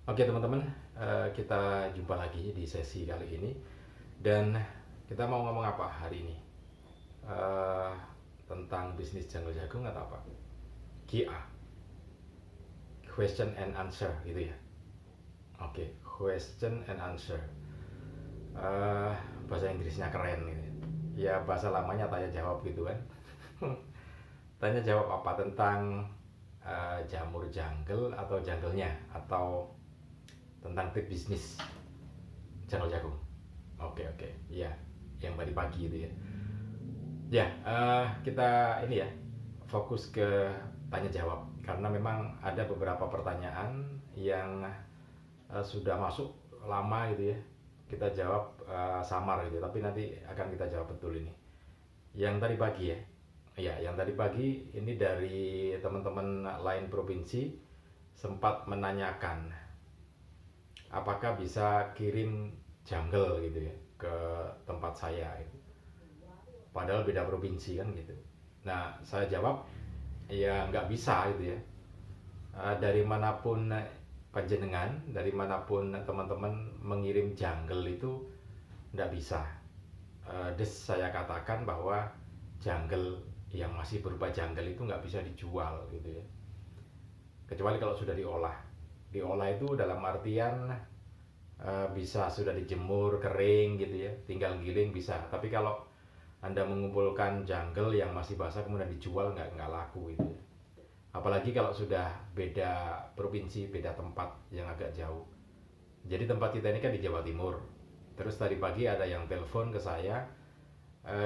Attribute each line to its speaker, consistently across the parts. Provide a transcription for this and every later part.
Speaker 1: Oke teman-teman, kita jumpa lagi di sesi kali ini dan kita mau ngomong apa hari ini? Eh, Tentang bisnis janggul jagung atau apa? QA, question and answer gitu ya. Oke, question and answer. Eh, Bahasa Inggrisnya keren gitu. Ya bahasa lamanya tanya jawab gitu kan. Tanya jawab apa tentang jamur jungle atau jungle-nya atau tentang tip bisnis janggul jagung. Oke, iya, yang tadi pagi itu ya. Ya, kita ini ya fokus ke tanya jawab karena memang ada beberapa pertanyaan yang sudah masuk lama gitu ya. Kita jawab samar gitu, tapi nanti akan kita jawab betul ini. Yang tadi pagi ya. Ya, yang tadi pagi ini dari teman-teman lain provinsi sempat menanyakan apakah bisa kirim jungle gitu ya ke tempat saya gitu. Padahal beda provinsi kan gitu. Nah, saya jawab ya nggak bisa gitu ya. Dari manapun panjenengan, dari manapun teman-teman mengirim jungle itu nggak bisa. Des saya katakan bahwa jungle yang masih berupa jungle itu nggak bisa dijual gitu ya. Kecuali kalau sudah diolah. Diolah itu dalam artian bisa sudah dijemur kering gitu ya, tinggal giling bisa. Tapi kalau Anda mengumpulkan jungle yang masih basah kemudian dijual nggak laku itu ya. Apalagi kalau sudah beda provinsi, beda tempat yang agak jauh. Jadi tempat kita ini kan di Jawa Timur. Terus tadi pagi ada yang telepon ke saya,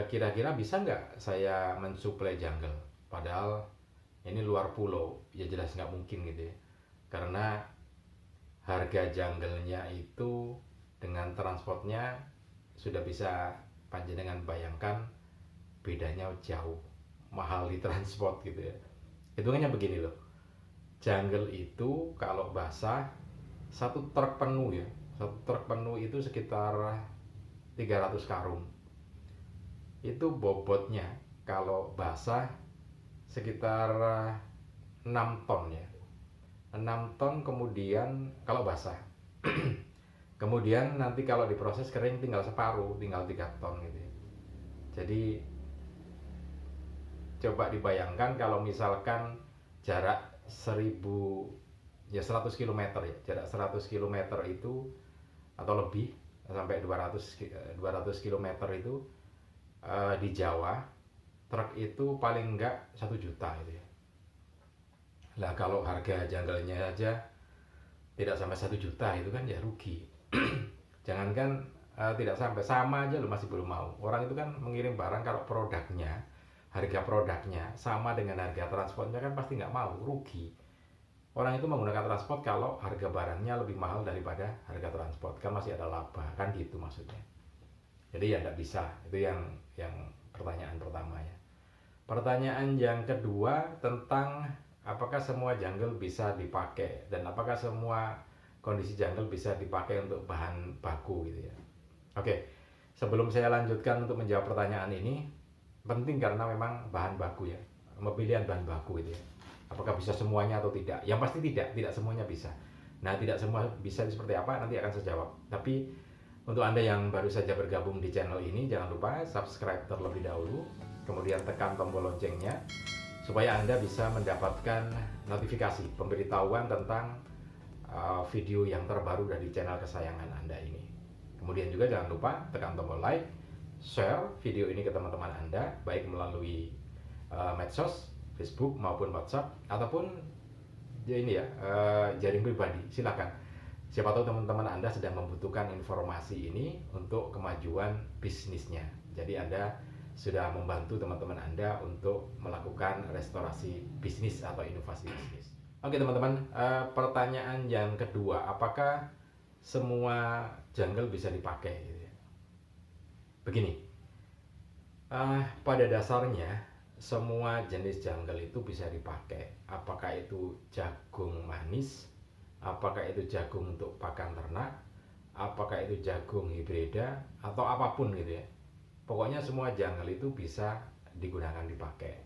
Speaker 1: kira-kira bisa nggak saya mensuplai jungle? Padahal ini luar pulau, ya jelas nggak mungkin gitu ya. Karena harga jungle-nya itu dengan transportnya sudah bisa panjenengan bayangkan bedanya jauh, mahal di transport gitu ya. Hitungannya begini loh, jungle itu kalau basah satu truk penuh ya, satu truk penuh itu sekitar 300 karung. Itu bobotnya kalau basah sekitar 6 ton ya, 6 ton. Kemudian kalau basah kemudian nanti kalau diproses kering tinggal separuh, tinggal 3 ton gitu ya. Jadi coba dibayangkan kalau misalkan jarak 1000 ya 100 km ya, jarak 100 km itu atau lebih sampai 200 km itu di Jawa, truk itu paling enggak 1 juta gitu ya. Lah kalau harga janggalnya aja tidak sampai 1 juta itu kan ya rugi. Jangankan tidak sampai, sama aja lo masih belum mau. Orang itu kan mengirim barang kalau produknya, harga produknya sama dengan harga transportnya kan pasti nggak mau, rugi. Orang itu menggunakan transport kalau harga barangnya lebih mahal daripada harga transport, kan masih ada laba, kan gitu maksudnya. Jadi ya nggak bisa. Itu yang pertanyaan pertama ya. Pertanyaan yang kedua tentang apakah semua jungle bisa dipakai dan apakah semua kondisi jungle bisa dipakai untuk bahan baku gitu ya. Oke, sebelum saya lanjutkan untuk menjawab pertanyaan ini, penting karena memang bahan baku ya, pemilihan bahan baku itu ya. Apakah bisa semuanya atau tidak? Yang pasti tidak semuanya bisa. Nah, tidak semua bisa seperti apa nanti akan saya jawab. Tapi untuk Anda yang baru saja bergabung di channel ini, jangan lupa subscribe terlebih dahulu, kemudian tekan tombol loncengnya supaya Anda bisa mendapatkan notifikasi pemberitahuan tentang video yang terbaru dari channel kesayangan Anda ini. Kemudian juga jangan lupa tekan tombol like, share video ini ke teman-teman Anda, baik melalui medsos, Facebook maupun WhatsApp ataupun ya ini ya jaring pribadi. Silakan. Siapa tahu teman-teman Anda sedang membutuhkan informasi ini untuk kemajuan bisnisnya. Jadi Anda sudah membantu teman-teman Anda untuk melakukan restorasi bisnis atau inovasi bisnis. Oke teman-teman, pertanyaan yang kedua, apakah semua jungle bisa dipakai? Begini, pada dasarnya semua jenis jungle itu bisa dipakai. Apakah itu jagung manis, apakah itu jagung untuk pakan ternak, apakah itu jagung hibrida atau apapun gitu ya. Pokoknya semua jungle itu bisa digunakan dipakai.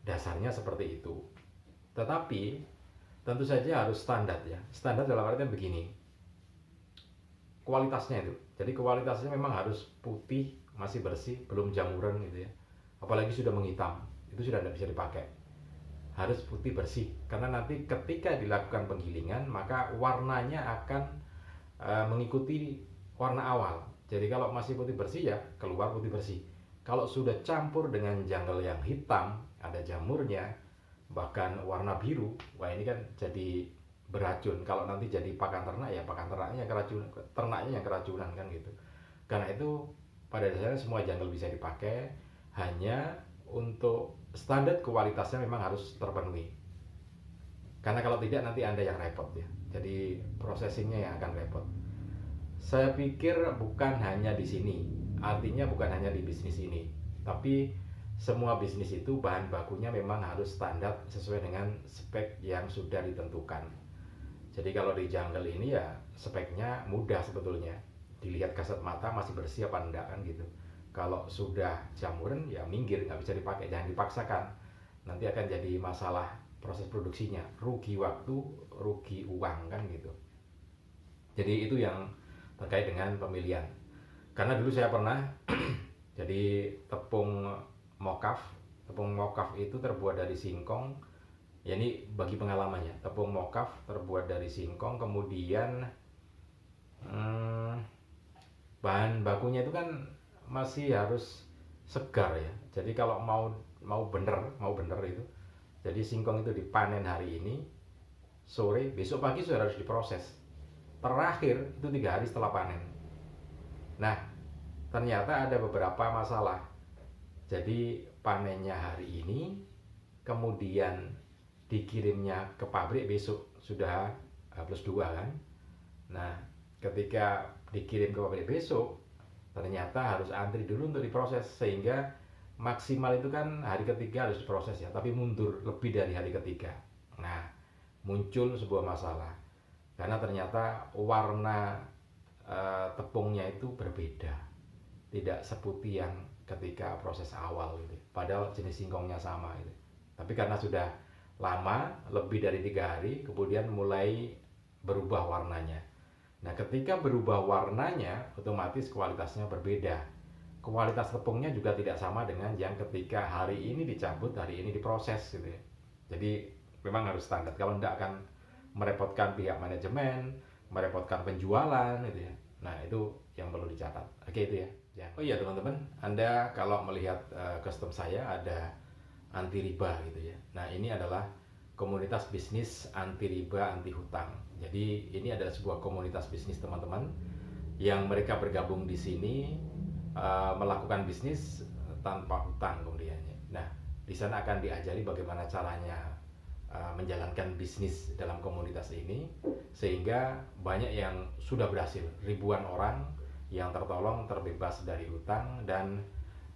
Speaker 1: Dasarnya seperti itu. Tetapi tentu saja harus standar ya. Standar dalam artian begini, kualitasnya itu. Jadi kualitasnya memang harus putih, masih bersih, belum jamuran gitu ya. Apalagi sudah menghitam, itu sudah tidak bisa dipakai. Harus putih bersih, karena nanti ketika dilakukan penggilingan maka warnanya akan mengikuti warna awal. Jadi kalau masih putih bersih ya keluar putih bersih. Kalau sudah campur dengan jungle yang hitam, ada jamurnya, bahkan warna biru, wah ini kan jadi beracun. Kalau nanti jadi pakan ternak ya pakan ternaknya yang keracunan, ternaknya yang keracunan kan gitu. Karena itu pada dasarnya semua jungle bisa dipakai, hanya untuk standar kualitasnya memang harus terpenuhi. Karena kalau tidak nanti Anda yang repot ya. Jadi processingnya yang akan repot. Saya pikir bukan hanya di sini, artinya bukan hanya di bisnis ini, tapi semua bisnis itu bahan bakunya memang harus standar sesuai dengan spek yang sudah ditentukan. Jadi kalau di jungle ini ya speknya mudah sebetulnya, dilihat kasat mata masih bersih apa enggak kan gitu. Kalau sudah jamuran ya minggir, nggak bisa dipakai, jangan dipaksakan, nanti akan jadi masalah proses produksinya, rugi waktu, rugi uang kan gitu. Jadi itu yang terkait dengan pemilihan. Karena dulu saya pernah jadi tepung mokaf itu terbuat dari singkong. Ya ini bagi pengalamannya, tepung mokaf terbuat dari singkong, kemudian bahan bakunya itu kan masih harus segar ya. Jadi kalau mau bener itu, jadi singkong itu dipanen hari ini, sore besok pagi sudah harus diproses. Terakhir itu 3 hari setelah panen. Nah, ternyata ada beberapa masalah. Jadi panennya hari ini, kemudian dikirimnya ke pabrik besok sudah +2 kan. Nah, ketika dikirim ke pabrik besok, ternyata harus antri dulu untuk diproses, sehingga maksimal itu kan hari ketiga harus diproses ya, tapi mundur lebih dari hari ketiga. Nah, muncul sebuah masalah karena ternyata warna tepungnya itu berbeda, tidak seputih yang ketika proses awal gitu. Padahal jenis singkongnya sama gitu. Tapi karena sudah lama, lebih dari 3 hari, kemudian mulai berubah warnanya. Nah, ketika berubah warnanya, otomatis kualitasnya berbeda. Kualitas tepungnya juga tidak sama dengan yang ketika hari ini dicabut, hari ini diproses gitu ya. Jadi memang harus standar. Kalau tidak akan merepotkan pihak manajemen, merepotkan penjualan gitu ya. Nah, itu yang perlu dicatat. Oke, itu ya. Oh iya teman-teman, Anda kalau melihat custom saya ada anti riba gitu ya. Nah, ini adalah komunitas bisnis anti riba, anti hutang. Jadi ini adalah sebuah komunitas bisnis teman-teman yang mereka bergabung di sini melakukan bisnis tanpa hutang kemudiannya. Nah, di sana akan diajari bagaimana caranya menjalankan bisnis dalam komunitas ini, sehingga banyak yang sudah berhasil, ribuan orang yang tertolong, terbebas dari hutang dan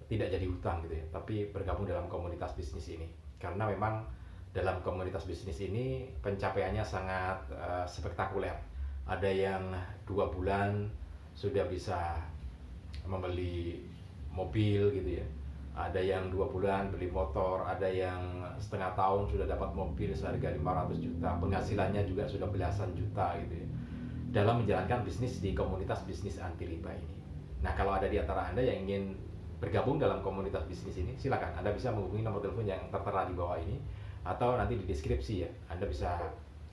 Speaker 1: tidak jadi hutang gitu ya, tapi bergabung dalam komunitas bisnis ini. Karena memang dalam komunitas bisnis ini pencapaiannya sangat spektakuler. Ada yang 2 bulan sudah bisa membeli mobil gitu ya, ada yang 2 bulan beli motor, ada yang setengah tahun sudah dapat mobil seharga 500 juta, penghasilannya juga sudah belasan juta gitu ya, dalam menjalankan bisnis di komunitas bisnis anti riba ini. Nah, kalau ada di antara Anda yang ingin bergabung dalam komunitas bisnis ini, silakan Anda bisa menghubungi nomor telepon yang tertera di bawah ini, atau nanti di deskripsi ya, Anda bisa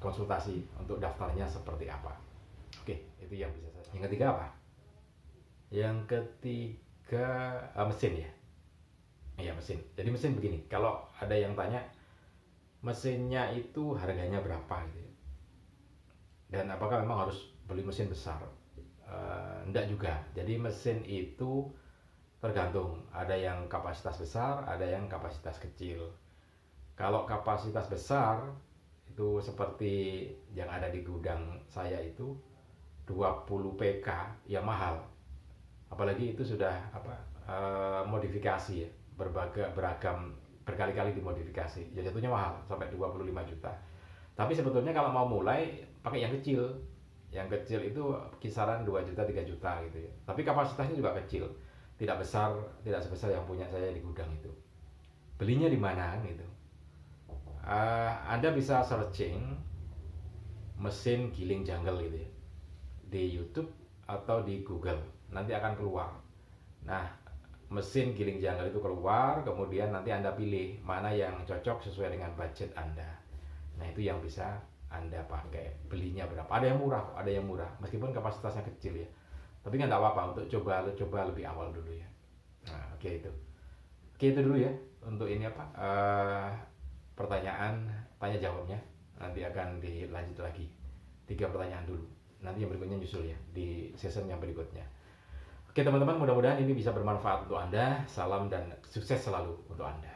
Speaker 1: konsultasi untuk daftarnya seperti apa. Oke, itu yang bisa saya. Yang ketiga apa? Yang ketiga mesin ya. Iya, mesin. Jadi mesin begini, kalau ada yang tanya mesinnya itu harganya berapa gitu ya, dan apakah memang harus beli mesin besar? Enggak juga. Jadi mesin itu tergantung, ada yang kapasitas besar, ada yang kapasitas kecil. Kalau kapasitas besar itu seperti yang ada di gudang saya itu 20 PK ya mahal. Apalagi itu sudah modifikasi ya, beragam, berkali-kali dimodifikasi, ya jatuhnya mahal sampai 25 juta. Tapi sebetulnya kalau mau mulai pakai yang kecil. Yang kecil itu kisaran 2 juta, 3 juta gitu ya. Tapi kapasitasnya juga kecil, tidak besar, tidak sebesar yang punya saya di gudang itu. Belinya di mana gitu? Anda bisa searching mesin giling jungle gitu ya, di YouTube atau di Google nanti akan keluar. Nah, mesin giling jungle itu keluar, kemudian nanti Anda pilih mana yang cocok sesuai dengan budget Anda. Nah, itu yang bisa Anda pakai. Belinya berapa? Ada yang murah kok, ada yang murah meskipun kapasitasnya kecil ya, tapi nggak apa-apa untuk coba lebih awal dulu ya. Nah, oke itu dulu ya untuk ini apa, pertanyaan tanya jawabnya. Nanti akan dilanjut lagi 3 pertanyaan dulu, nanti yang berikutnya nyusul ya di season yang berikutnya. Oke teman-teman, mudah-mudahan ini bisa bermanfaat untuk Anda. Salam dan sukses selalu untuk Anda.